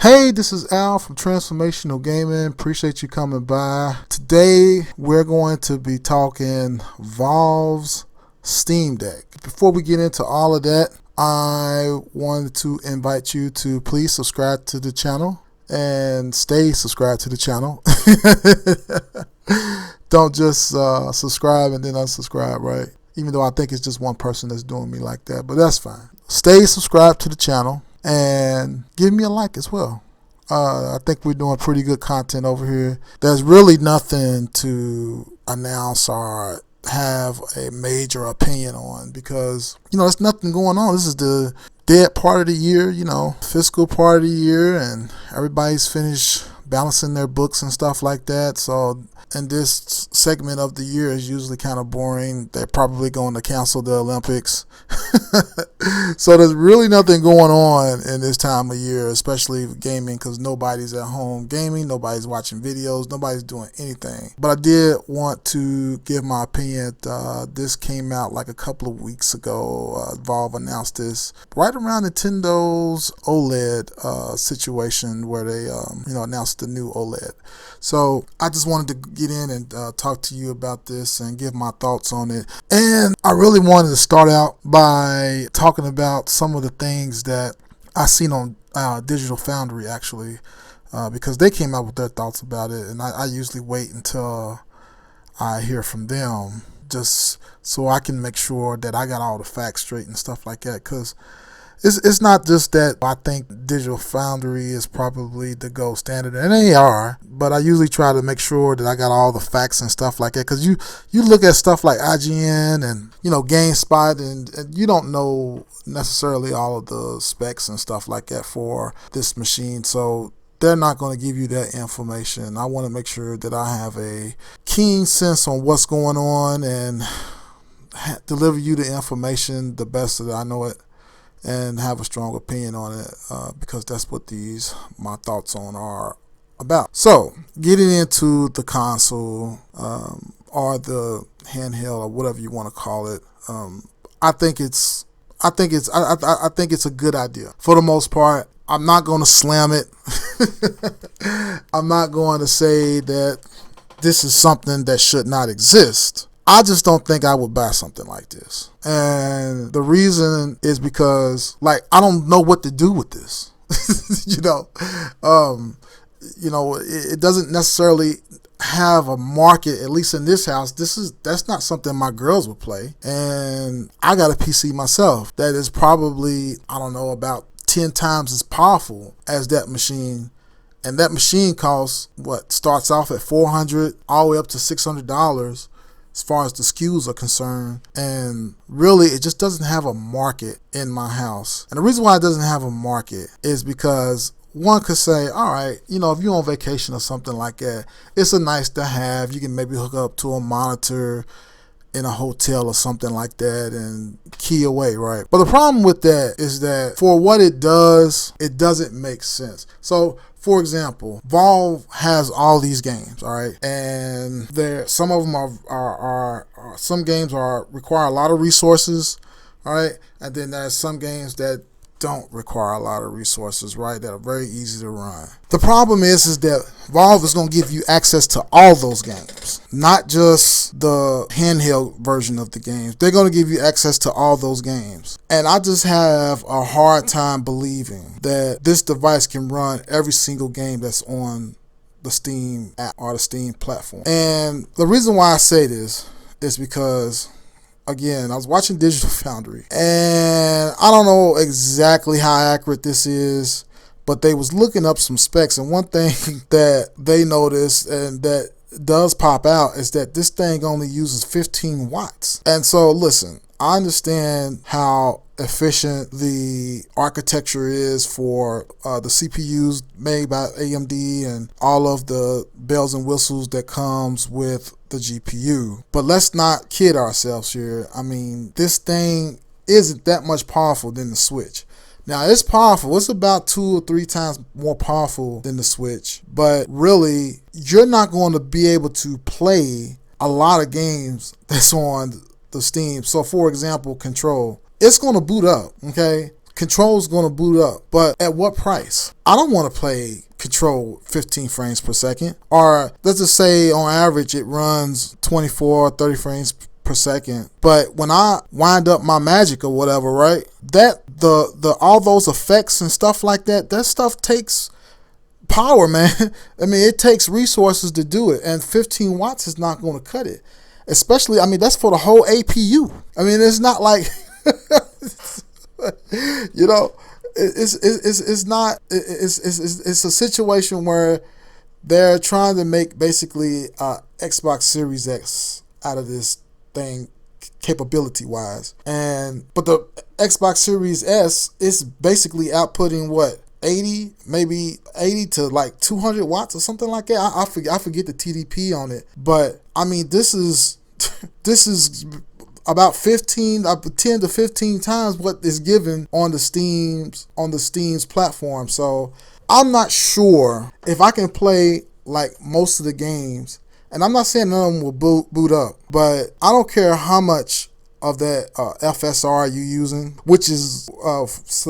Hey, this is Al from Transformational Gaming. Appreciate you coming by. Today, we're going to be talking Valve's Steam Deck. Before we get into all of that, I wanted to invite you to please subscribe to the channel and stay subscribed to the channel. Don't just subscribe and then unsubscribe, right? Even though I think it's just one person that's doing me like that, but that's fine. Stay subscribed to the channel and give me a like as well. I think we're doing pretty good content over here. There's really nothing to announce or have a major opinion on because, there's nothing going on. This is the dead part of the year, fiscal part of the year, and everybody's finished balancing their books and stuff like that. So, and this segment of the year is usually kind of boring. They're probably going to cancel the Olympics. So there's really nothing going on in this time of year, especially gaming, because nobody's at home gaming, nobody's watching videos, nobody's doing anything. But I did want to give my opinion. This came out like a couple of weeks ago. Valve announced this right around Nintendo's OLED situation where they announced the new OLED. So I just wanted to get in and talk to you about this and give my thoughts on it. And I really wanted to start out by talking about some of the things that I seen on Digital Foundry, actually, because they came out with their thoughts about it. And I usually wait until I hear from them just so I can make sure that I got all the facts straight and stuff like that. Because it's not just that I think Digital Foundry is probably the gold standard, and they are, but I usually try to make sure that I got all the facts and stuff like that, because you look at stuff like IGN and GameSpot, and you don't know necessarily all of the specs and stuff like that for this machine, so they're not going to give you that information. I want to make sure that I have a keen sense on what's going on and deliver you the information the best that I know it, and have a strong opinion on it, because that's what my thoughts on are about. So, getting into the console, or the handheld, or whatever you want to call it, I think it's a good idea for the most part. I'm not going to slam it. I'm not going to say that this is something that should not exist. I just don't think I would buy something like this. And the reason is because, I don't know what to do with this. It doesn't necessarily have a market, at least in this house. That's not something my girls would play. And I got a PC myself that is probably, about 10 times as powerful as that machine. And that machine starts off at $400 all the way up to $600. As far as the SKUs are concerned, and really it just doesn't have a market in my house. And the reason why it doesn't have a market is because one could say, all right, if you're on vacation or something like that, it's a nice to have. You can maybe hook up to a monitor in a hotel or something like that and key away, right? But the problem with that is that for what it doesn't make sense. So, for example, Valve has all these games, all right, and some of them are some games require a lot of resources, all right, and then there's some games that don't require a lot of resources, right, that are very easy to run. The problem is that Valve is going to give you access to all those games, not just the handheld version of the games. They're going to give you access to all those games. And I just have a hard time believing that this device can run every single game that's on the Steam app or the Steam platform. And the reason why I say this is because, again, I was watching Digital Foundry, and I don't know exactly how accurate this is, but they was looking up some specs, and one thing that they noticed and that does pop out is that this thing only uses 15 watts. And so, listen, I understand how efficient the architecture is for the CPUs made by AMD and all of the bells and whistles that comes with the GPU. But let's not kid ourselves here. I mean, this thing isn't that much powerful than the Switch. Now, it's powerful. It's about 2 or 3 times more powerful than the Switch. But really, you're not going to be able to play a lot of games that's on the Steam. So, for example, Control. It's going to boot up, okay? Control's going to boot up, but at what price? I don't want to play Control 15 frames per second, or let's just say on average it runs 24 or 30 frames per second. But when I wind up my Magic or whatever, right, that the all those effects and stuff like that, that stuff takes power, man. I mean, it takes resources to do it, and 15 watts is not going to cut it. Especially, I mean, that's for the whole APU. I mean, it's not like you know, it's not, it's a situation where they're trying to make basically Xbox Series X out of this thing capability wise, but the Xbox Series S is basically outputting what, 80, maybe 80 to like 200 watts or something like that. I forget the TDP on it, but I mean, this is about 10 to 15 times what is given on the Steam's platform. So I'm not sure if I can play like most of the games, and I'm not saying none of them will boot up, but I don't care how much of that FSR you using, which is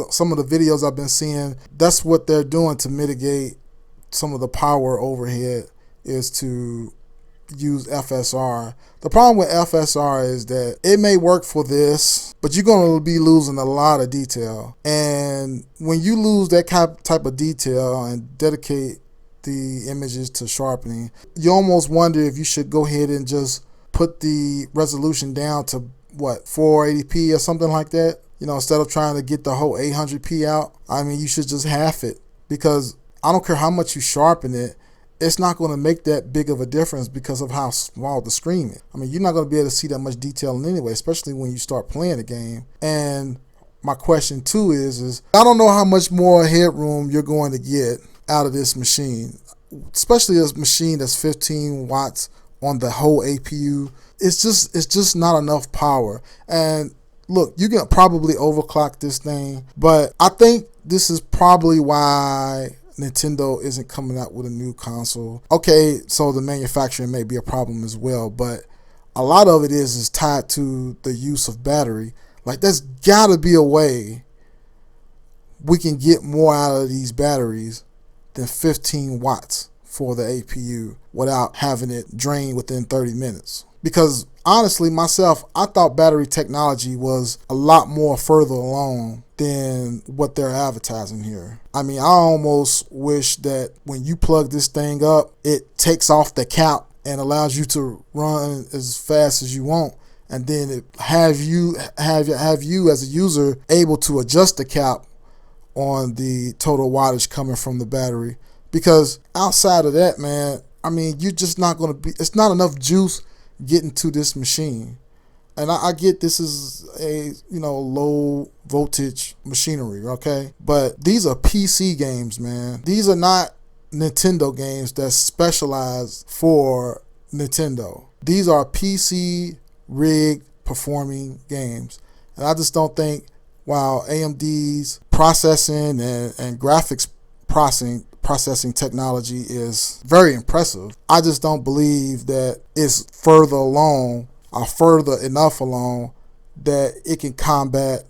some of the videos I've been seeing. That's what they're doing to mitigate some of the power overhead, is to use FSR. The problem with FSR is that it may work for this, but you're going to be losing a lot of detail. And when you lose that type of detail and dedicate the images to sharpening, you almost wonder if you should go ahead and just put the resolution down to what, 480p or something like that. You know, instead of trying to get the whole 800p out, I mean, you should just half it, because I don't care how much you sharpen it, it's not going to make that big of a difference because of how small the screen is. I mean, you're not going to be able to see that much detail in anyway, especially when you start playing the game. And my question too is I don't know how much more headroom you're going to get out of this machine, especially this machine that's 15 watts on the whole APU. It's just not enough power. And look, you can probably overclock this thing, but I think this is probably why Nintendo isn't coming out with a new console. Okay, so the manufacturing may be a problem as well, but a lot of it is tied to the use of battery. Like, there's gotta be a way we can get more out of these batteries than 15 watts for the APU without having it drain within 30 minutes. Because honestly, myself, I thought battery technology was a lot more further along than what they're advertising here. I mean, I almost wish that when you plug this thing up, it takes off the cap and allows you to run as fast as you want, and then it have you as a user able to adjust the cap on the total wattage coming from the battery. Because outside of that, man, I mean, you're just not going to be, it's not enough juice getting to this machine. And I get this is a, you know, low voltage machinery, okay? But these are PC games, man. These are not Nintendo games that's specialized for Nintendo. These are PC rigged performing games. And I just don't think, while AMD's processing and graphics processing technology is very impressive, I just don't believe that it's further along or further enough along that it can combat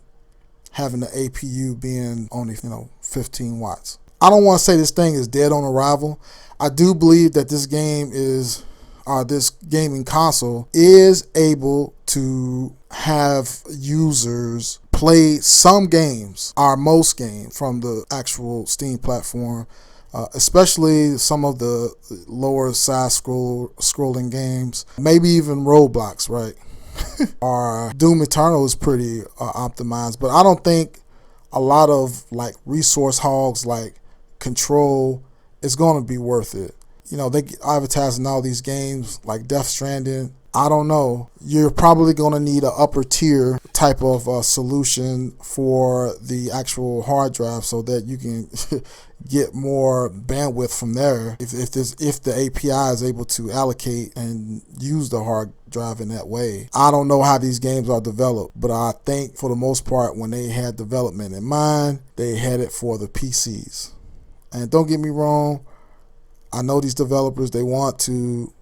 having the APU being only, 15 watts. I don't want to say this thing is dead on arrival. I do believe that this game is, this gaming console is able to have users play some games, or most games, from the actual Steam platform. Especially some of the lower side scrolling games, maybe even Roblox, right? Or Doom Eternal is pretty optimized, but I don't think a lot of like resource hogs like Control is going to be worth it. You know, they advertising all these games like Death Stranding. I don't know. You're probably going to need an upper tier type of solution for the actual hard drive so that you can get more bandwidth from there. If the API is able to allocate and use the hard drive in that way. I don't know how these games are developed, but I think for the most part, when they had development in mind, they had it for the PCs. And don't get me wrong, I know these developers, they want to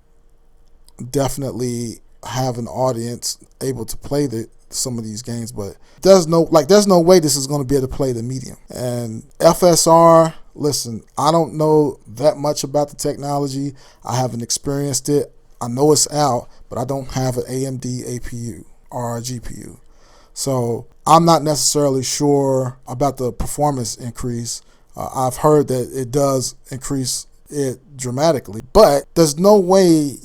definitely have an audience able to play some of these games, but there's no way this is going to be able to play the medium. And FSR, listen, I don't know that much about the technology. I haven't experienced it. I know it's out, but I don't have an AMD APU or a GPU. So I'm not necessarily sure about the performance increase. I've heard that it does increase it dramatically, but there's no way,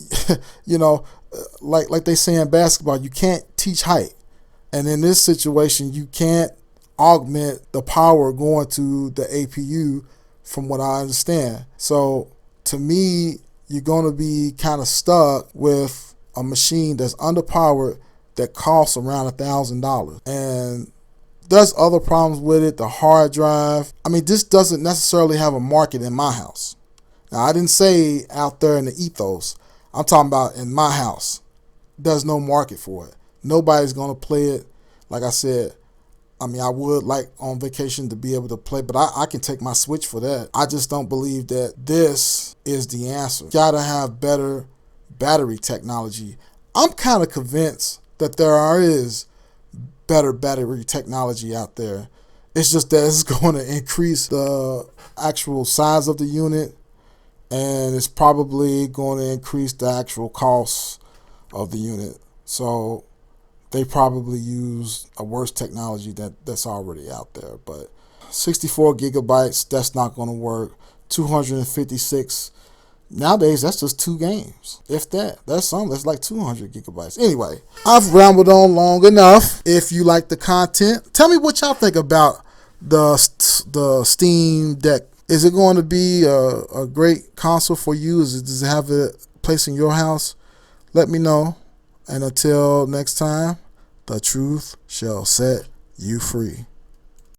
like they say in basketball, you can't teach height. And in this situation, you can't augment the power going to the APU from what I understand. So to me, you're going to be kind of stuck with a machine that's underpowered that costs around $1,000. And there's other problems with it. The hard drive. I mean, this doesn't necessarily have a market in my house. Now, I didn't say out there in the ethos. I'm talking about in my house. There's no market for it. Nobody's going to play it. Like I said, I mean, I would like on vacation to be able to play, but I can take my Switch for that. I just don't believe that this is the answer. You gotta have better battery technology. I'm kind of convinced that there is better battery technology out there. It's just that it's going to increase the actual size of the unit, and it's probably going to increase the actual cost of the unit. So they probably use a worse technology that's already out there. But 64 gigabytes, that's not going to work. 256, nowadays that's just 2 games. If that, that's like 200 gigabytes. Anyway, I've rambled on long enough. If you like the content, tell me what y'all think about the Steam Deck. Is it going to be a great console for you? Does it have a place in your house? Let me know. And until next time, the truth shall set you free.